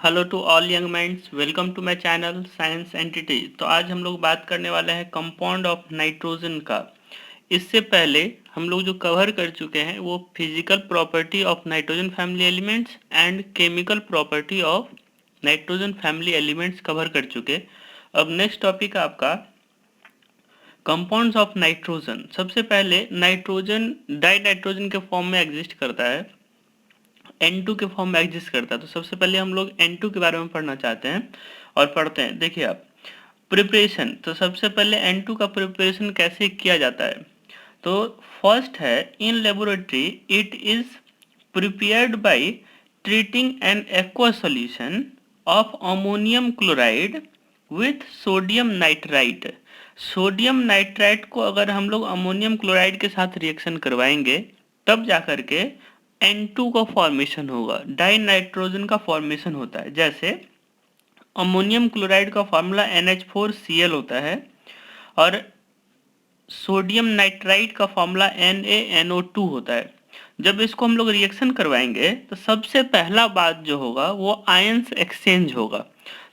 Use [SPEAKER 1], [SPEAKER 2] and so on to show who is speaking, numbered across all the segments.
[SPEAKER 1] Hello to all young minds, welcome to my channel science entity. तो आज हम लोग बात करने वाले हैं कंपाउंड ऑफ नाइट्रोजन का। इससे पहले हम लोग जो कवर कर चुके हैं वो physical property of nitrogen family elements and chemical property of nitrogen family elements cover कर चुके। अब नेक्स्ट टॉपिक है आपका कंपाउंड्स ऑफ नाइट्रोजन। सबसे पहले नाइट्रोजन डाई नाइट्रोजन के फॉर्म में एग्जिस्ट करता है, N2 के फॉर्म में एग्जिस्ट करता है। तो सबसे पहले हम लोग N2 के बारे में पढ़ना चाहते हैं और पढ़ते हैं। देखिए आप, प्रिपरेशन। तो सबसे पहले N2 का प्रिपरेशन कैसे किया जाता है। तो फर्स्ट है, in laboratory it is prepared by treating N aqua solution of ammonium chloride with sodium nitrite. Sodium nitrite को अगर हम लोग अमोनियम क्लोराइड के साथ रिएक्शन करवाएंगे तब जाकर के N2 का फॉर्मेशन होगा, डाई नाइट्रोजन का फॉर्मेशन होता है। जैसे अमोनियम क्लोराइड का फॉर्मूला NH4Cl होता है और सोडियम नाइट्राइट का फॉर्मूला NaNO2 होता है। जब इसको हम लोग रिएक्शन करवाएंगे तो सबसे पहला बात जो होगा वो आयंस एक्सचेंज होगा।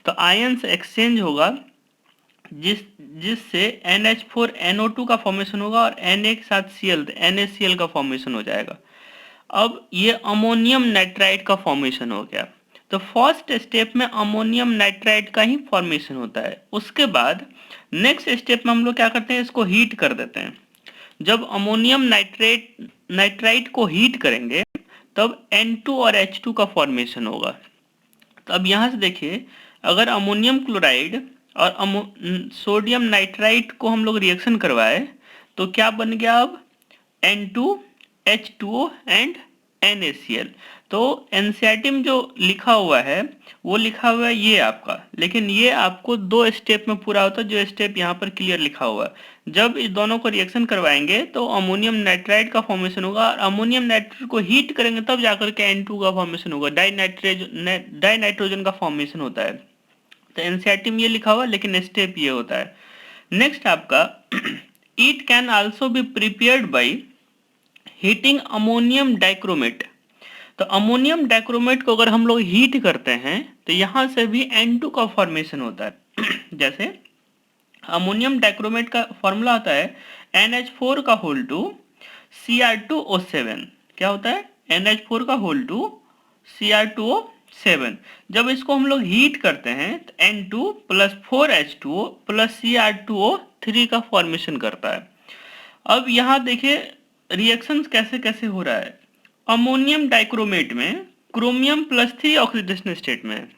[SPEAKER 1] तो आयंस एक्सचेंज होगा जिससे NH4NO2 का फॉर्मेशन होगा और Na के साथ Cl NaCl का फॉर्मेशन हो जाएगा। अब ये अमोनियम नाइट्राइट का फॉर्मेशन हो गया। तो फर्स्ट स्टेप में अमोनियम नाइट्राइट का ही फॉर्मेशन होता है। उसके बाद नेक्स्ट स्टेप में हम लोग क्या करते हैं, इसको हीट कर देते हैं। जब अमोनियम नाइट्राइट को हीट करेंगे तब N2 और H2 का फॉर्मेशन होगा। तो अब यहाँ से देखिए, अगर अमोनियम क्लोराइड और सोडियम नाइट्राइट को हम लोग रिएक्शन करवाए तो क्या बन गया, अब N2 H2O एंड NaCl। तो एनसीईआरटी में जो लिखा हुआ है वो लिखा हुआ है ये आपका, लेकिन ये आपको दो स्टेप में पूरा होता है, जो स्टेप यहाँ पर क्लियर लिखा हुआ है। जब इस दोनों को रिएक्शन करवाएंगे तो अमोनियम नाइट्राइड का फॉर्मेशन होगा और अमोनियम नाइट्राइड को हीट करेंगे तब जाकर के N2 का फॉर्मेशन होगा, डाई नाइट्रोजन का फॉर्मेशन होता है। तो एनसीईआरटी में ये लिखा हुआ है, लेकिन स्टेप ये होता है। नेक्स्ट आपका it can also be prepared by heating ammonium dichromate. तो अमोनियम डाइक्रोमेट को अगर हम लोग हीट करते हैं तो यहां से भी N2 का फॉर्मेशन होता है। जैसे अमोनियम डाइक्रोमेट का फॉर्मूला होता है NH4 का होल टू Cr2O7। क्या होता है, NH4 का होल टू Cr2O7। जब इसको हम लोग हीट करते हैं तो N2 plus 4H2O plus Cr2O3 का फॉर्मेशन करता है। अब यहाँ देखिए रिएक्शंस कैसे कैसे हो रहा है। अमोनियम डाइक्रोमेट में क्रोमियम +3 ऑक्सीडेशन स्टेट में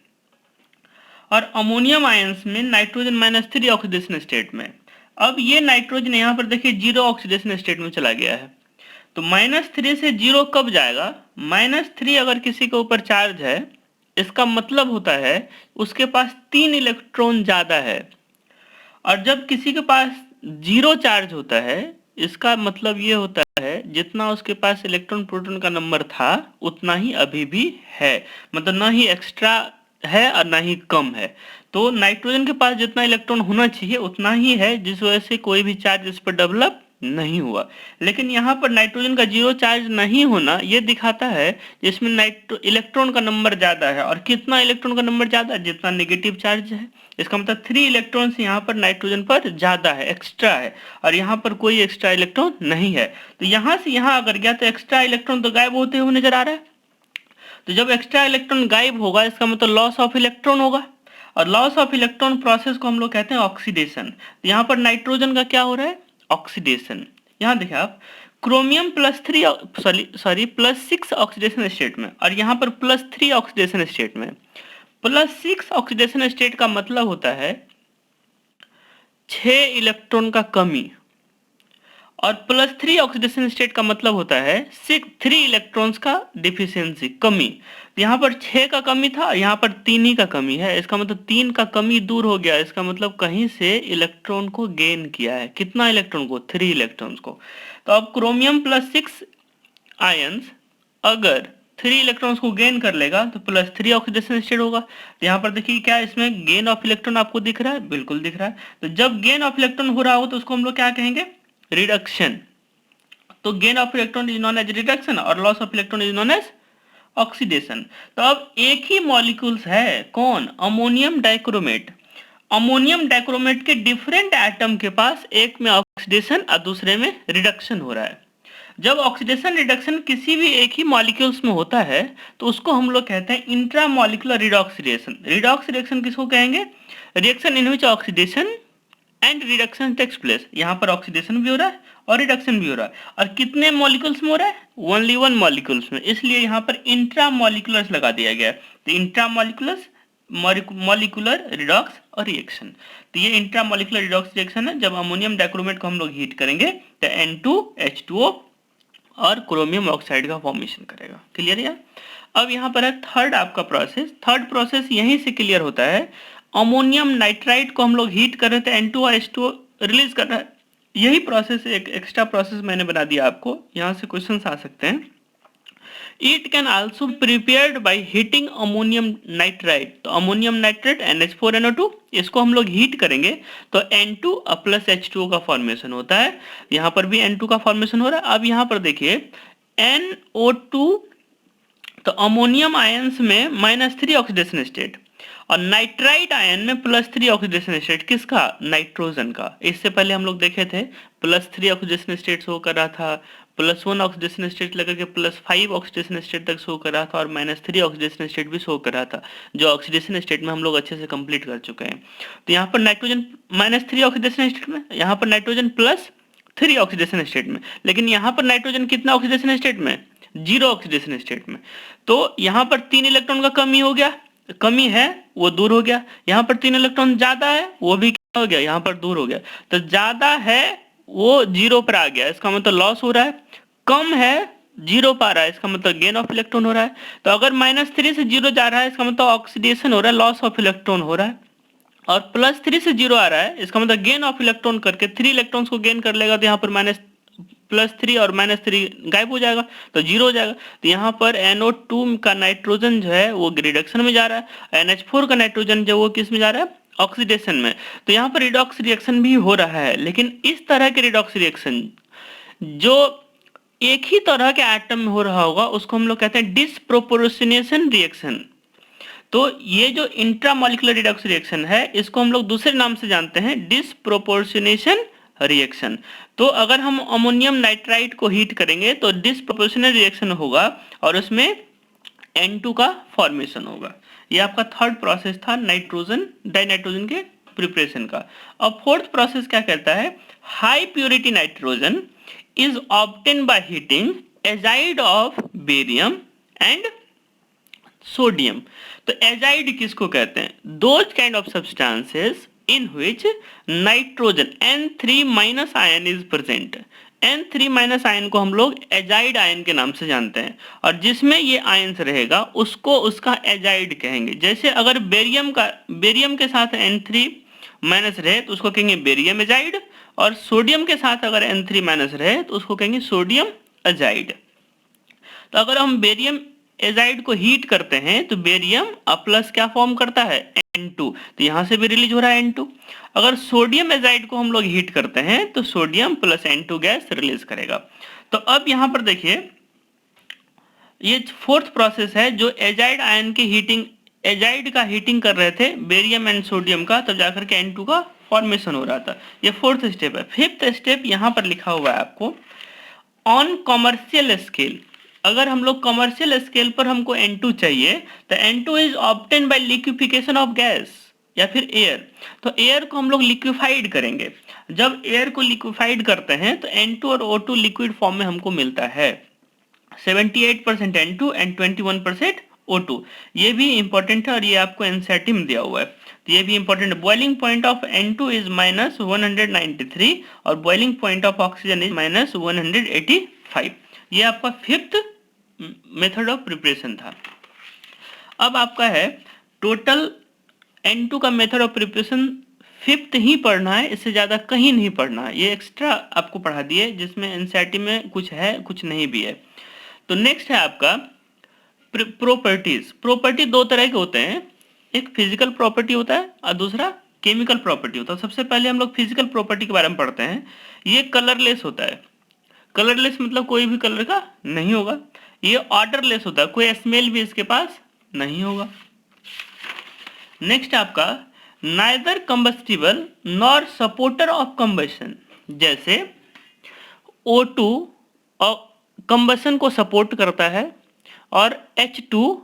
[SPEAKER 1] और अमोनियम आयंस में नाइट्रोजन -3 ऑक्सीडेशन स्टेट में। अब ये नाइट्रोजन यहाँ पर देखिए 0 ऑक्सीडेशन स्टेट में चला गया है। तो -3 से 0 कब जाएगा, -3 अगर किसी के ऊपर चार्ज है इसका मतलब होता है उसके पास 3 इलेक्ट्रॉन ज़्यादा है, और जब किसी के पास 0 चार्ज होता है इसका मतलब ये होता है जितना उसके पास इलेक्ट्रॉन प्रोटॉन का नंबर था उतना ही अभी भी है, मतलब ना ही एक्स्ट्रा है और ना ही कम है। तो नाइट्रोजन के पास जितना इलेक्ट्रॉन होना चाहिए उतना ही है, जिस वजह से कोई भी चार्ज इस पर डेवलप नहीं हुआ। लेकिन यहाँ पर नाइट्रोजन का 0 चार्ज नहीं होना ये दिखाता है जिसमें इलेक्ट्रॉन का नंबर ज़्यादा है, और कितना इलेक्ट्रॉन का नंबर ज़्यादा है, जितना नेगेटिव चार्ज है। इसका मतलब 3 इलेक्ट्रॉन्स यहाँ पर नाइट्रोजन पर ज़्यादा है, एक्स्ट्रा है, और यहाँ पर कोई एक्स्ट्रा इलेक्ट्रॉन नहीं है। तो यहाँ से यहाँ अगर गया तो एक्स्ट्रा इलेक्ट्रॉन तो गायब होते हुए नजर आ रहा है। तो जब एक्स्ट्रा इलेक्ट्रॉन गायब होगा इसका मतलब लॉस ऑफ इलेक्ट्रॉन होगा, और लॉस ऑफ इलेक्ट्रॉन प्रोसेस को हम लोग कहते हैं ऑक्सीडेशन। तो यहाँ पर नाइट्रोजन का क्या हो रहा है, ऑक्सीडेशन। यहाँ देखिए आप, क्रोमियम +6 ऑक्सीडेशन स्टेट में और यहाँ पर +3 ऑक्सीडेशन स्टेट में। +6 ऑक्सीडेशन स्टेट का मतलब होता है 6 इलेक्ट्रॉन का कमी, और +3 ऑक्सीडेशन स्टेट का मतलब होता है 3 इलेक्ट्रॉन्स का डिफिशियंसी, कमी। यहाँ पर 6 का कमी था, यहाँ पर 3 ही का कमी है। इसका मतलब 3 का कमी दूर हो गया, इसका मतलब कहीं से इलेक्ट्रॉन को गेन किया है। कितना इलेक्ट्रॉन को, 3 इलेक्ट्रॉन्स को। तो अब क्रोमियम +6 आयंस अगर 3 इलेक्ट्रॉन्स को गेन कर लेगा तो +3 ऑक्सीडेशन स्टेट होगा। तो यहाँ पर देखिए क्या इसमें गेन ऑफ इलेक्ट्रॉन आपको दिख रहा है, बिल्कुल दिख रहा है। तो जब गेन ऑफ इलेक्ट्रॉन हो रहा हो तो उसको हम लोग क्या कहेंगे, रिडक्शन। तो gain of electron is known as reduction और loss of electron is known as oxidation. तो अब एक ही मॉलिक्यूल्स है, कौन, अमोनियम डाइक्रोमेट। अमोनियम डाइक्रोमेट के डिफरेंट एटम के पास एक में ऑक्सीडेशन और दूसरे में रिडक्शन हो रहा है। जब ऑक्सीडेशन रिडक्शन किसी भी एक ही मॉलिक्यूल्स में होता है तो उसको हम लोग कहते हैं intramolecular redox reaction. Redox reaction किसको कहेंगे, reaction in which oxidation and reduction takes place. यहाँ पर ऑक्सीडेशन भी हो रहा है और रिडक्शन भी हो रहा है, और कितने मॉलिक्यूल्स में हो रहा है, ओनली वन मॉलिक्यूल्स में, इसलिए यहाँ पर इंट्रामॉलिक्यूलर्स लगा दिया गया है। तो इंट्रामॉलिक्यूलर्स, मॉलिक्यूलर रिडॉक्स और रिएक्शन। तो ये इंट्रामॉलिक्यूलर रिडॉक्स रिएक्शन है। जब अमोनियम डाइक्रोमेट को हम लोग हीट करेंगे तो N2H2O और क्रोमियम ऑक्साइड का फॉर्मेशन करेगा। क्लियर है। अब यहाँ पर है थर्ड आपका प्रोसेस। थर्ड प्रोसेस यहीं से क्लियर होता है। अमोनियम नाइट्राइड को हम लोग हीट कर रहे थे, N2 और H2O रिलीज कर रहा है। यही प्रोसेस, एक एक्स्ट्रा प्रोसेस मैंने बना दिया आपको, यहाँ से क्वेश्चन आ सकते हैं। It can also prepared by heating ammonium nitride। तो अमोनियम नाइट्रेट NH4NO2, इसको हम लोग हीट करेंगे तो N2 प्लस H2O का फॉर्मेशन होता है। यहाँ पर भी N2 का फॉर्मेशन हो रहा है। अब यहाँ पर देखिए NO2, तो अमोनियम आयंस में -3 ऑक्सीडेशन स्टेट और नाइट्राइड आयन में +3 ऑक्सीडेशन स्टेट, किसका, नाइट्रोजन का। इससे पहले हम लोग देखे थे +3 ऑक्सीडेशन स्टेट शो कर रहा था, +1 ऑक्सीडेशन स्टेट लेकर के +5 ऑक्सीडेशन स्टेट तक शो कर रहा था, और -3 ऑक्सीडेशन स्टेट भी शो कर रहा था, जो ऑक्सीडेशन स्टेट में हम लोग अच्छे से कंप्लीट कर चुके हैं। तो यहाँ पर नाइट्रोजन -3 ऑक्सीडेशन स्टेट में, यहाँ पर नाइट्रोजन +3 ऑक्सीडेशन स्टेट में, लेकिन यहाँ पर नाइट्रोजन कितना ऑक्सीडेशन स्टेट में, 0 ऑक्सीडेशन स्टेट में। तो यहाँ पर 3 इलेक्ट्रॉन का कमी हो गया, कमी है वो दूर हो गया। यहाँ पर 3 इलेक्ट्रॉन ज्यादा है, वो भी क्या हो गया, यहाँ पर दूर हो गया। तो ज्यादा है वो 0 पर आ गया, इसका मतलब लॉस हो रहा है। कम है 0 पर आ रहा है, इसका मतलब गेन ऑफ इलेक्ट्रॉन हो रहा है। तो अगर -3 से 0 जा रहा है, इसका मतलब ऑक्सीडेशन हो रहा है, लॉस ऑफ इलेक्ट्रॉन हो रहा है। और +3 से 0 आ रहा है, इसका मतलब गेन ऑफ इलेक्ट्रॉन करके 3 इलेक्ट्रॉन्स को गेन कर लेगा, तो यहाँ पर +3 और -3 गायब हो जाएगा, तो 0 हो जाएगा। तो यहाँ पर NO2 का नाइट्रोजन जो है वो रिडक्शन में जा रहा है, NH4 का नाइट्रोजन जो वो किस में जा रहा है, ऑक्सीडेशन में। तो यहाँ पर रिडॉक्स रिएक्शन भी हो रहा है, लेकिन इस तरह के रिडॉक्स रिएक्शन जो एक ही तरह के एटम में हो रहा होगा उसको हम लोग कहते हैं डिसप्रोपोर्शनेशन रिएक्शन। तो ये जो इंट्रामॉलिक्यूलर रिडॉक्स रिएक्शन है, इसको हम लोग दूसरे नाम से जानते हैं डिसप्रोपोर्शनेशन रिएक्शन। तो अगर हम अमोनियम नाइट्राइड को हीट करेंगे तो डिसप्रोपोर्शनल रिएक्शन होगा और उसमें N2 का फॉर्मेशन होगा। ये आपका थर्ड प्रोसेस था नाइट्रोजन डाइनाइट्रोजन के प्रिपरेशन का। अब फोर्थ प्रोसेस क्या कहता है, high purity nitrogen is obtain by heating azide of barium and sodium. तो एजाइड किसको कहते हैं, those kind of substances in which nitrogen N3- ion is present. N3- ion को हम लोग एजाइड आयन के नाम से जानते हैं, और जिसमें ये आयन्स रहेगा उसको उसका एजाइड कहेंगे। जैसे अगर बेरियम के साथ N3- रहे तो उसको कहेंगे बेरियम एजाइड, और सोडियम के साथ अगर N3- रहे तो उसको कहेंगे सोडियम एजाइड। तो अगर हम बेरियम एजाइड को हीट करते हैं तो बेरियम प्लस क्या फॉर्म करता है, N2, तो यहां से भी रिलीज हो रहा है N2। अगर सोडियम एजाइड को हम लोग हीट करते हैं तो sodium plus N2 gas release करेगा। तो अब यहां पर देखिए ये फोर्थ प्रोसेस है जो एजाइड आयन की हीटिंग, एजाइड का हीटिंग कर रहे थे बेरियम एंड सोडियम का, तब जाकर के N2 का फॉर्मेशन हो रहा था। ये फोर्थ स्टेप है। फिफ्थ स्टेप यहां पर लिखा हुआ है आपको, ऑन कॉमर्शियल स्केल। अगर हम लोग कमर्शियल स्केल पर हमको N2 चाहिए तो N2 is obtain bye liquefaction of gas या फिर एयर। तो एयर को हम लोग लिक्विफाइड करेंगे। जब एयर को लिक्विफाइड करते हैं तो N2 और O2 लिक्विड फॉर्म में हमको मिलता है। 78% N2 एंड 21% O2। ये भी इंपॉर्टेंट है और ये आपको एनसीईआरटी में दिया हुआ है, तो ये भी इंपॉर्टेंट है। Boiling point of N2 is -193 और boiling point of oxygen is -185। ये आपका फिफ्थ मेथड ऑफ प्रिपरेशन था। अब आपका है टोटल N2 का मेथड ऑफ प्रिपरेशन फिफ्थ ही पढ़ना है, इससे ज्यादा कहीं नहीं पढ़ना है। ये एक्स्ट्रा आपको पढ़ा दिए जिसमें एनसीईआरटी में कुछ है कुछ नहीं भी है। तो नेक्स्ट है आपका प्रॉपर्टीज। प्रॉपर्टी दो तरह के होते हैं, एक फिजिकल प्रॉपर्टी होता है और दूसरा केमिकल प्रॉपर्टी होता है। सबसे पहले हम लोग फिजिकल प्रॉपर्टी के बारे में पढ़ते हैं। ये कलरलेस होता है। कलरलेस मतलब कोई भी कलर का नहीं होगा। ये ऑर्डरलेस होता है, कोई स्मेल भी इसके पास नहीं होगा। नेक्स्ट आपका neither combustible nor supporter of combustion, जैसे O2 और कंबशन को सपोर्ट करता है और H2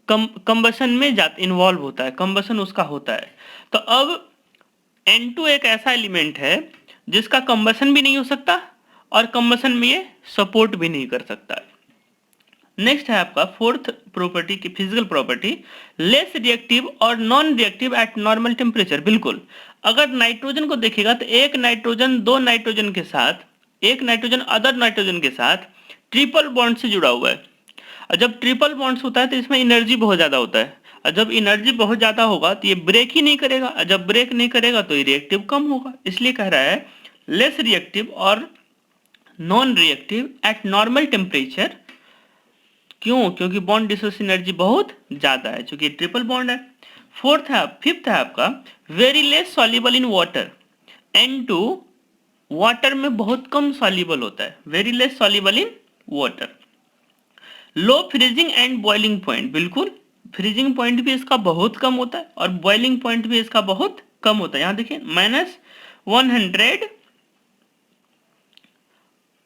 [SPEAKER 1] कंबशन में इन्वॉल्व होता है, कंबशन उसका होता है। तो अब N2 एक ऐसा एलिमेंट है जिसका कंबशन भी नहीं हो सकता और कंबशन में ये सपोर्ट भी नहीं कर सकता। नेक्स्ट है आपका फोर्थ प्रॉपर्टी की फिजिकल प्रॉपर्टी, लेस रिएक्टिव और non reactive eight normal temperature. बिल्कुल, अगर नाइट्रोजन को देखेगा तो एक नाइट्रोजन दो नाइट्रोजन के साथ, एक नाइट्रोजन अदर नाइट्रोजन के साथ ट्रिपल बॉन्ड से जुड़ा हुआ है। और जब ट्रिपल बॉन्ड्स होता है तो इसमें एनर्जी बहुत ज़्यादा होता है, और जब एनर्जी बहुत ज़्यादा होगा तो ये ब्रेक ही नहीं करेगा, और जब ब्रेक नहीं करेगा तो ये रिएक्टिव कम होगा। इसलिए कह रहा है लेस रिएक्टिव और non reactive eight normal temperature. क्यों? क्योंकि बॉन्ड डिसोसिएशन एनर्जी बहुत ज़्यादा है, क्योंकि ट्रिपल बॉन्ड है। फिफ्थ है आपका very less soluble in water. N2 water में बहुत कम सॉल्युबल होता है, very less soluble in water. Low freezing and boiling point, बिल्कुल फ्रीजिंग पॉइंट भी इसका बहुत कम होता है और बॉइलिंग पॉइंट भी इसका बहुत कम होता है। यहाँ देखिए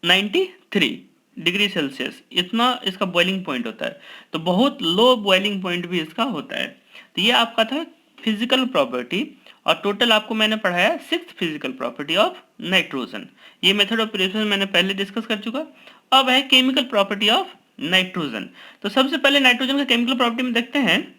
[SPEAKER 1] -193 डिग्री सेल्सियस इतना इसका बॉइलिंग पॉइंट होता है, तो बहुत लो बॉइलिंग पॉइंट भी इसका होता है। तो ये आपका था फिजिकल प्रॉपर्टी, और टोटल आपको मैंने पढ़ाया 6th physical property of nitrogen. ये मेथड ऑफ प्रिपरेशन मैंने पहले डिस्कस कर चुका। अब है केमिकल प्रॉपर्टी ऑफ नाइट्रोजन। तो सबसे पहले नाइट्रोजन का केमिकल प्रॉपर्टी में देखते हैं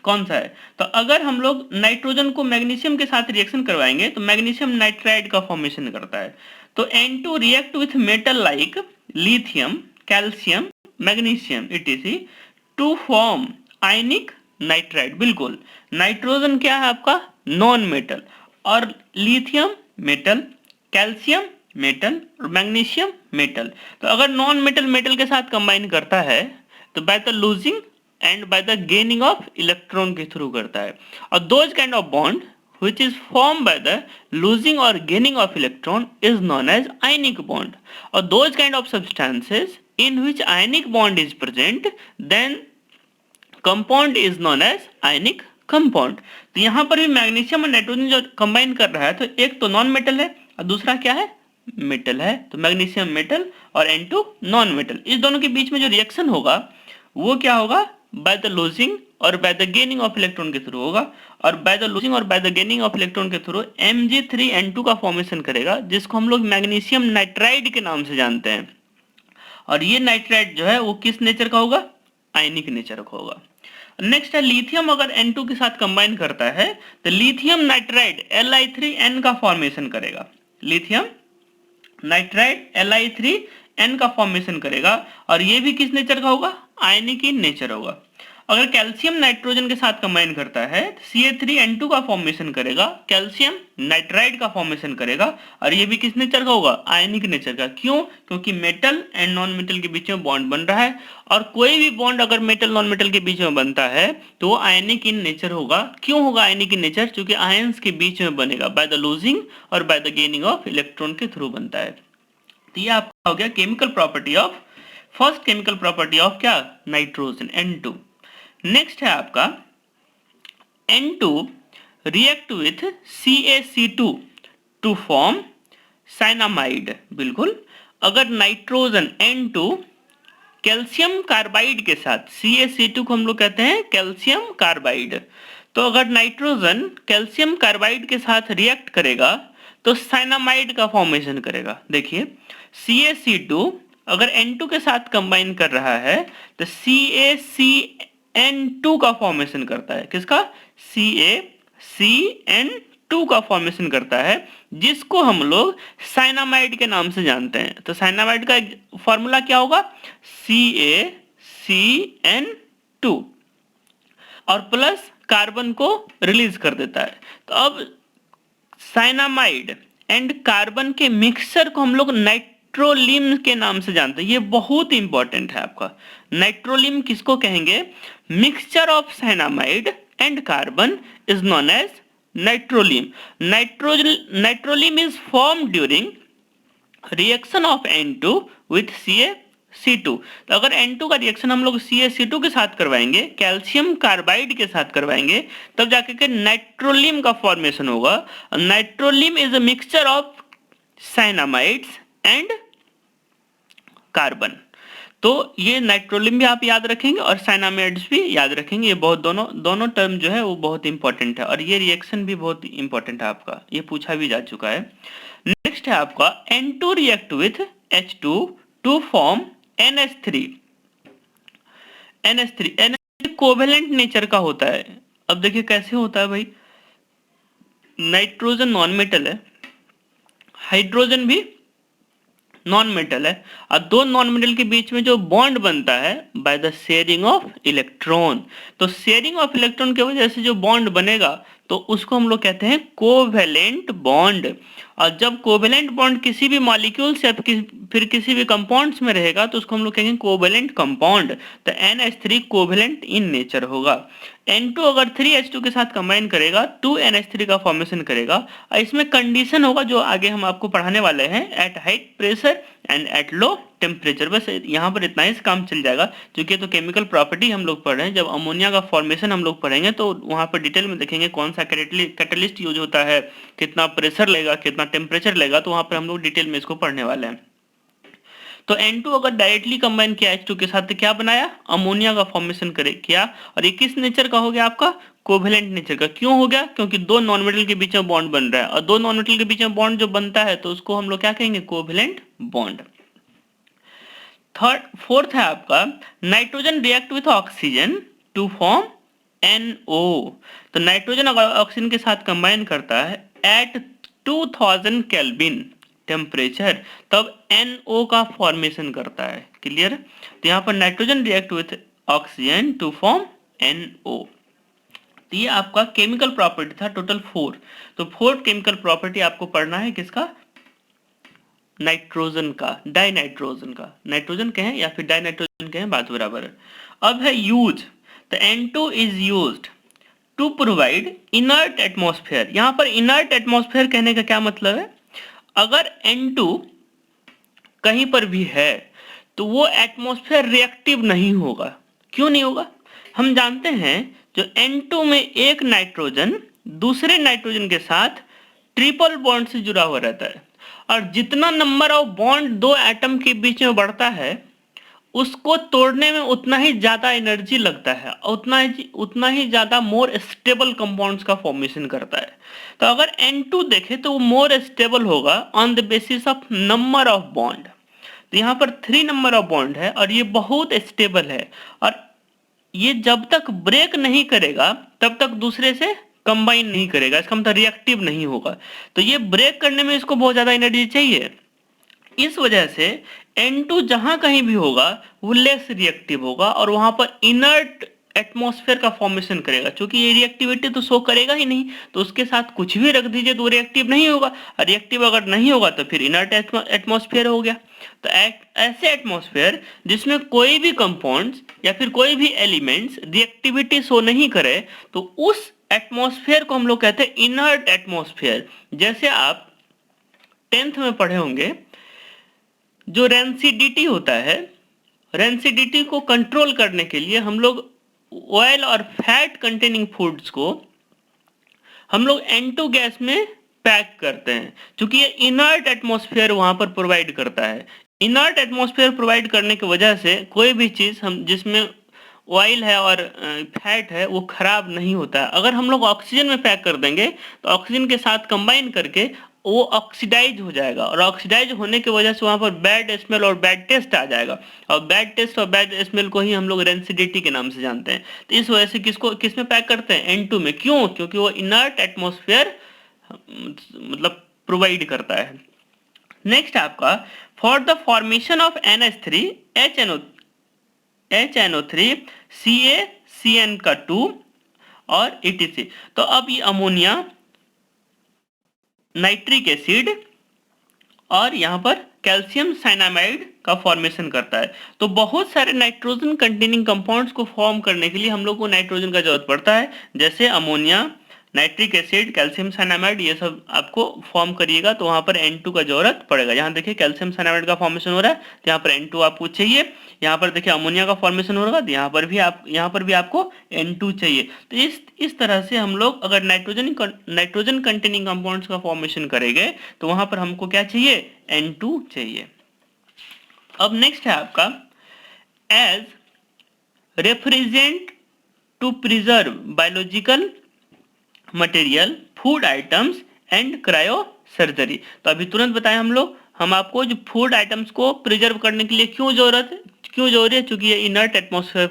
[SPEAKER 1] कौन सा है। तो अगर हम लोग नाइट्रोजन को मैग्नीशियम के साथ रिएक्शन करवाएंगे तो मैग्नीशियम नाइट्राइड का फॉर्मेशन करता है। तो N2 react with metal like lithium, calcium, magnesium etc to form ionic nitride. बिल्कुल, नाइट्रोजन क्या है आपका नॉन मेटल, और लिथियम मेटल, कैल्शियम मेटल और मैग्नीशियम मेटल। तो अगर नॉन मेटल मेटल के साथ कंबाइन करता है तो bye the losing and bye the gaining of electron के थ्रू करता है। और those kind of bond which is formed by the losing or gaining of electron is known as ionic bond. Or those kind of substances in which ionic bond is present, then compound is known as ionic compound. तो यहाँ पर भी magnesium और nitrogen जो combine कर रहा है, तो एक तो नॉन मेटल है और दूसरा क्या है मेटल है। तो मैग्नीशियम मेटल और N2 नॉन मेटल, इस दोनों के बीच में जो रिएक्शन होगा वो क्या होगा बाय द लूजिंग और by the gaining of electron के थ्रू होगा। और बाय द लूजिंग और by the gaining of electron के थ्रू Mg3N2 का फॉर्मेशन करेगा, जिसको हम लोग मैग्नीशियम नाइट्राइड के नाम से जानते हैं। और ये नाइट्राइड जो है वो किस नेचर का होगा आयनिक नेचर का होगा। नेक्स्ट है लिथियम, अगर N2 के साथ कंबाइन करता है तो लिथियम नाइट्राइड Li3N का फॉर्मेशन करेगा। लिथियम नाइट्राइड Li3N का फॉर्मेशन करेगा, और ये भी किस नेचर का होगा आयनिक इन नेचर होगा। अगर कैल्शियम नाइट्रोजन के साथ कंबाइन करता है तो Ca3N2 का फॉर्मेशन करेगा, कैल्शियम नाइट्राइड का फॉर्मेशन करेगा, और ये भी किस नेचर का होगा आयनिक नेचर का। क्यों? क्योंकि मेटल एंड नॉन मेटल के बीच में बॉन्ड बन रहा है, और कोई भी बॉन्ड अगर मेटल नॉन मेटल के बीच में बनता है तो वो आयनिक इन नेचर होगा। क्यों होगा आयनिक इन नेचर? क्योंकि आयंस के बीच में बनेगा, बाय द लूजिंग और by the gaining of electron के थ्रू बनता है। तो ये आपका हो गया chemical property of, first chemical property of क्या नाइट्रोजन N2। नेक्स्ट है आपका N2 react with CaC2 to form cyanamide. बिल्कुल, अगर नाइट्रोजन N2 कैल्शियम कार्बाइड के साथ, CaC2 को हम लोग कहते हैं कैल्शियम कार्बाइड, तो अगर नाइट्रोजन कैल्शियम कार्बाइड के साथ रिएक्ट करेगा तो साइनामाइड का फॉर्मेशन करेगा। देखिए CaC2 अगर N2 के साथ कंबाइन कर रहा है तो CaCN2 का फॉर्मेशन करता है। किसका? CaCN2 का फॉर्मेशन करता है, जिसको हम लोग साइनामाइड के नाम से जानते हैं। तो साइनामाइड का फॉर्मूला क्या होगा CaCN2, और प्लस कार्बन को रिलीज कर देता है। तो अब साइनामाइड एंड कार्बन के मिक्सचर को हम लोग नाइट्रोलिम के नाम से जानते हैं। ये बहुत इंपॉर्टेंट है आपका। नाइट्रोलिम किसको कहेंगे? Mixture of cyanamide and carbon is known as nitrolim. Nitrolim is form during reaction of N2 with Ca C2। तो अगर N2 का रिएक्शन हम लोग CaC2 के साथ करवाएंगे, कैल्शियम कार्बाइड के साथ करवाएंगे, तब जाके के नाइट्रोलियम का फॉर्मेशन होगा। Nitrolim is a mixture of cyanamides and carbon. तो ये नाइट्रोलियम भी आप याद रखेंगे और साइनामाइड्स भी याद रखेंगे। ये बहुत दोनों टर्म जो है वो बहुत इंपॉर्टेंट है, और ये रिएक्शन भी बहुत इंपॉर्टेंट है आपका, ये पूछा भी जा चुका है। नेक्स्ट है आपका N2 react with H2 to form NH3। NH3 covalent nature का होता है। अब देखिए कैसे होता है भाई, नाइट्रोजन नॉन मेटल है, हाइड्रोजन भी नॉन मेटल है, और दो नॉन मेटल के बीच में जो बॉन्ड बनता है by the sharing of electron. तो शेयरिंग ऑफ इलेक्ट्रॉन की वजह से जो बॉन्ड बनेगा तो उसको हम लोग कहते हैं कोवेलेंट बॉन्ड। और जब कोवेलेंट बॉन्ड किसी भी मॉलिक्यूल्स या फिर किसी भी कंपाउंड्स में रहेगा तो उसको हम लोग कहेंगे कोवेलेंट कंपाउंड। तो NH3 कोवेलेंट इन नेचर होगा। N2 अगर 3H2 के साथ कंबाइन करेगा 2NH3 का फॉर्मेशन करेगा। और इसमें कंडीशन होगा जो आगे हम आपको पढ़ाने वाले हैं, at high pressure and at low temperature. बस यहाँ पर इतना ही काम चल जाएगा, क्योंकि तो केमिकल प्रॉपर्टी हम लोग पढ़ रहे हैं। जब अमोनिया का फॉर्मेशन हम लोग पढ़ेंगे तो वहाँ पर डिटेल में देखेंगे कौन सा कैटलिस्ट यूज होता है, कितना प्रेशर लेगा, कितना टेम्परेचर लेगा, तो वहाँ पर हम लोग डिटेल में इसको पढ़ने वाले हैं। तो N2 अगर डायरेक्टली कंबाइन किया H2 के साथ तो क्या बनाया, अमोनिया का फॉर्मेशन करे किया। और ये किस नेचर का हो गया आपका, कोवेलेंट नेचर का। क्यों हो गया, क्योंकि दो नॉन मेटल के बीच में बॉन्ड बन रहा है, और दो नॉन मेटल के बीच में बॉन्ड जो बनता है तो उसको हम लोग क्या कहेंगे, कोवेलेंट बॉन्ड। फोर्थ है आपका nitrogen react with oxygen to form NO। तो नाइट्रोजन अगर ऑक्सीजन के साथ कंबाइन करता है एट 2000 केल्विन टेम्परेचर, तब NO का फॉर्मेशन करता है। क्लियर। तो यहाँ पर nitrogen react with oxygen to form NO। तो ये आपका केमिकल प्रॉपर्टी था टोटल 4। तो 4 केमिकल प्रॉपर्टी आपको पढ़ना है किसका, नाइट्रोजन का, डाइनाइट्रोजन का। नाइट्रोजन कहें या फिर डाइनाइट्रोजन कहें, बात बराबर है। अब है यूज। तो N2 is used to provide inert atmosphere. यहाँ पर इनर्ट एटमॉस्फेयर कहने का क्या मतलब है, अगर N2 कहीं पर भी है तो वो एटमॉस्फेयर रिएक्टिव नहीं होगा। क्यों नहीं होगा, हम जानते हैं जो N2 में एक नाइट्रोजन दूसरे नाइट्रोजन के साथ ट्रिपल बॉन्ड से जुड़ा हुआ रहता है, और जितना नंबर ऑफ बॉन्ड दो एटम के बीच में बढ़ता है उसको तोड़ने में उतना ही ज्यादा एनर्जी लगता है, उतना ही ज्यादा मोर स्टेबल कंपाउंड्स का फॉर्मेशन करता है। तो अगर N2 देखे तो वो मोर स्टेबल होगा on the basis of number of bond. तो यहाँ पर 3 नंबर ऑफ बॉन्ड है और ये बहुत स्टेबल है, और ये जब तक ब्रेक नहीं करेगा तब तक दूसरे से कंबाइन नहीं करेगा, इसका मतलब रिएक्टिव नहीं होगा। तो ये ब्रेक करने में इसको बहुत ज्यादा एनर्जी चाहिए, इस वजह से N2 जहां कहीं भी होगा वो लेस रिएक्टिव होगा और वहां पर इनर्ट एटमॉस्फेयर का फॉर्मेशन करेगा। क्योंकि ये रिएक्टिविटी तो शो करेगा ही नहीं, तो उसके साथ कुछ भी रख दीजिए तो रिएक्टिव नहीं होगा, और रिएक्टिव अगर नहीं होगा तो फिर इनर्ट एटमॉस्फेयर हो गया। तो ऐसे एटमॉस्फेयर जिसमें कोई भी कंपाउंड्स या फिर कोई भी एलिमेंट्स रिएक्टिविटी शो नहीं करे, तो उस एटमॉस्फेयर को हम लोग कहते हैं इनर्ट एटमॉस्फेयर। जैसे आप 10th में पढ़े होंगे, जो रेंसिडिटी होता है, रेंसिडिटी को कंट्रोल करने के लिए हम लोग ऑयल और फैट कंटेनिंग फूड्स को हम लोग N2 गैस में पैक करते हैं, क्योंकि ये इनर्ट एटमॉस्फेयर वहां पर प्रोवाइड करता है। इनर्ट एटमॉस्फेयर प्रोवाइड करने की वजह से कोई भी चीज हम जिसमें ऑयल है और फैट है वो खराब नहीं होता है। अगर हम लोग ऑक्सीजन में पैक कर देंगे तो ऑक्सीजन के साथ कंबाइन करके वो ऑक्सीडाइज हो जाएगा, और ऑक्सीडाइज होने की वजह से वहां पर बैड स्मेल और बैड टेस्ट आ जाएगा, और बैड टेस्ट और बैड स्मेल को ही हम लोग रेंसिडिटी के नाम से जानते हैं। तो इस वजह से किस में पैक करते हैं, N2 में। क्यों, क्योंकि वो इनर्ट एटमॉस्फेयर मतलब प्रोवाइड करता है। नेक्स्ट आपका for the formation of NH3 HNO3 CaCN का 2 और ETC। तो अब ये अमोनिया, नाइट्रिक एसिड और यहाँ पर कैल्शियम साइनामाइड का फॉर्मेशन करता है। तो बहुत सारे नाइट्रोजन कंटेनिंग कंपाउंड्स को फॉर्म करने के लिए हम लोग को नाइट्रोजन का जरूरत पड़ता है, जैसे ammonia, nitric acid, calcium cyanamide, ये सब आपको फॉर्म करिएगा तो वहाँ पर N2 का जरूरत पड़ेगा। यहाँ देखिए कैल्शियम साइनामाइड का फॉर्मेशन हो रहा है तो यहाँ पर N2 आपको चाहिए। यहाँ पर देखिए अमोनिया का फॉर्मेशन हो रहा है तो यहाँ पर भी आपको N2 चाहिए। तो इस तरह से हम लोग अगर नाइट्रोजन कंटेनिंग कंपाउंड्स का फॉर्मेशन करेंगे तो वहाँ पर हमको क्या चाहिए, N2 चाहिए। अब नेक्स्ट है आपका as refrigerant to preserve biological material, food items and cryosurgery. तो अभी तुरंत बताएं हम आपको जो फूड आइटम्स को प्रिजर्व करने के लिए क्यों जरूरी है, क्योंकि ये इनर्ट एटमॉस्फेयर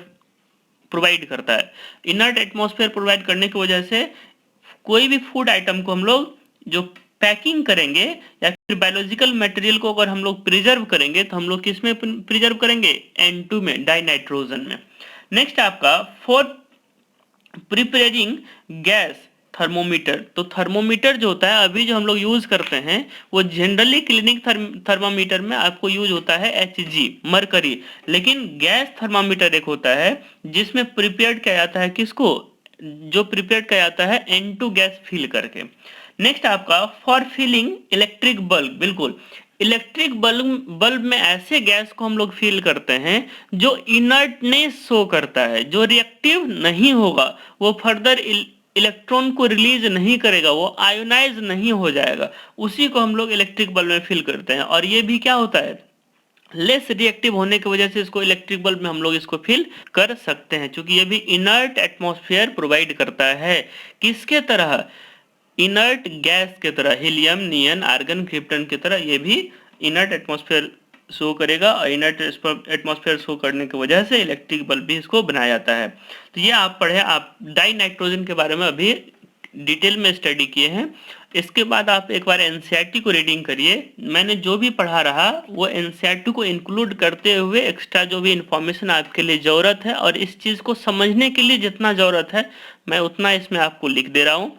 [SPEAKER 1] प्रोवाइड करता है। इनर्ट एटमॉस्फेयर प्रोवाइड करने की वजह से कोई भी फूड आइटम को हम लोग जो पैकिंग करेंगे या फिर बायोलॉजिकल मटेरियल को अगर हम लोग प्रिजर्व करेंगे तो हम लोग किस में प्रिजर्व करेंगे, N2 में, डाइनाइट्रोजन में। नेक्स्ट आपका फॉर प्रिपेयरिंग गैस थर्मोमीटर। तो थर्मोमीटर जो होता है अभी जो हम लोग यूज करते हैं वो जनरली क्लिनिक थर्मामीटर में आपको यूज होता है Hg, मरकरी। लेकिन गैस थर्मामीटर एक होता है जिसमें प्रिपेयर्ड किया जाता है किसको, जो प्रिपेयर्ड किया जाता है N2 गैस फिल करके। नेक्स्ट आपका फॉर फिलिंग इलेक्ट्रिक बल्ब। बिल्कुल, इलेक्ट्रिक बल्ब में ऐसे गैस को हम लोग फिल करते हैं जो इनर्टनेस शो करता है, जो रिएक्टिव नहीं होगा, वो फर्दर इलेक्ट्रॉन को रिलीज नहीं करेगा, वो आयोनाइज नहीं हो जाएगा, उसी को हम लोग इलेक्ट्रिक बल्ब में फिल करते हैं। और ये भी क्या होता है, लेस रिएक्टिव होने की वजह से इसको इलेक्ट्रिक बल्ब में हम लोग इसको फिल कर सकते हैं, क्योंकि ये भी इनर्ट एटमॉस्फेयर प्रोवाइड करता है। किसके तरह, इनर्ट गैस के तरह, हीलियम, नियन, आर्गन, क्रिप्टन की तरह ये भी इनर्ट एटमॉस्फेयर शो करेगा। और इनर्ट एटमॉस्फेयर शो करने की वजह से इलेक्ट्रिक बल्ब भी इसको बनाया जाता है। तो ये आप पढ़े, आप डाई नाइट्रोजन के बारे में अभी डिटेल में स्टडी किए हैं। इसके बाद आप एक बार एनसीईआरटी को रीडिंग करिए। मैंने जो भी पढ़ा रहा वो एनसीईआरटी को इंक्लूड करते हुए एक्स्ट्रा जो भी इंफॉर्मेशन आपके लिए ज़रूरत है और इस चीज़ को समझने के लिए जितना ज़रूरत है मैं उतना इसमें आपको लिख दे रहा हूँ।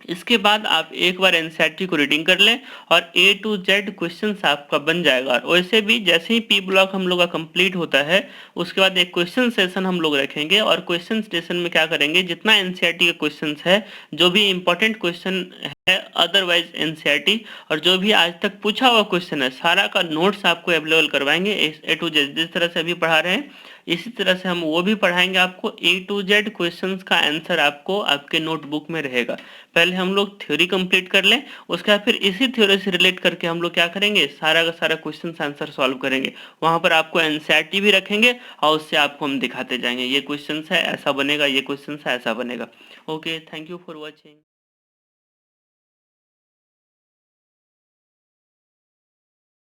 [SPEAKER 1] इसके बाद आप एक बार एनसीईआरटी को रीडिंग कर लें और A to Z क्वेश्चंस आपका बन जाएगा। और वैसे भी जैसे ही पी ब्लॉक हम लोग का कंप्लीट होता है उसके बाद एक क्वेश्चन सेशन हम लोग रखेंगे और क्वेश्चन सेशन में क्या करेंगे, जितना एनसीईआरटी के क्वेश्चंस है, जो भी इंपॉर्टेंट क्वेश्चन है अदरवाइज एनसीईआरटी और जो भी आज तक पूछा हुआ क्वेश्चन है सारा का नोट्स आपको अवेलेबल करवाएंगे। A to Z जिस तरह से अभी पढ़ा रहे हैं इसी तरह से हम वो भी पढ़ाएंगे आपको। A to Z क्वेश्चंस का आंसर आपको आपके नोटबुक में रहेगा। पहले हम लोग थ्योरी कंप्लीट कर लें, उसके बाद फिर इसी थ्योरी से रिलेट करके हम लोग क्या करेंगे, सारा का सारा क्वेश्चन आंसर सॉल्व करेंगे। वहां पर आपको एनसीईआरटी भी रखेंगे और उससे आपको हम दिखाते जाएंगे ये क्वेश्चन है ऐसा बनेगा, ये क्वेश्चन है ऐसा बनेगा। Okay, thank you for watching.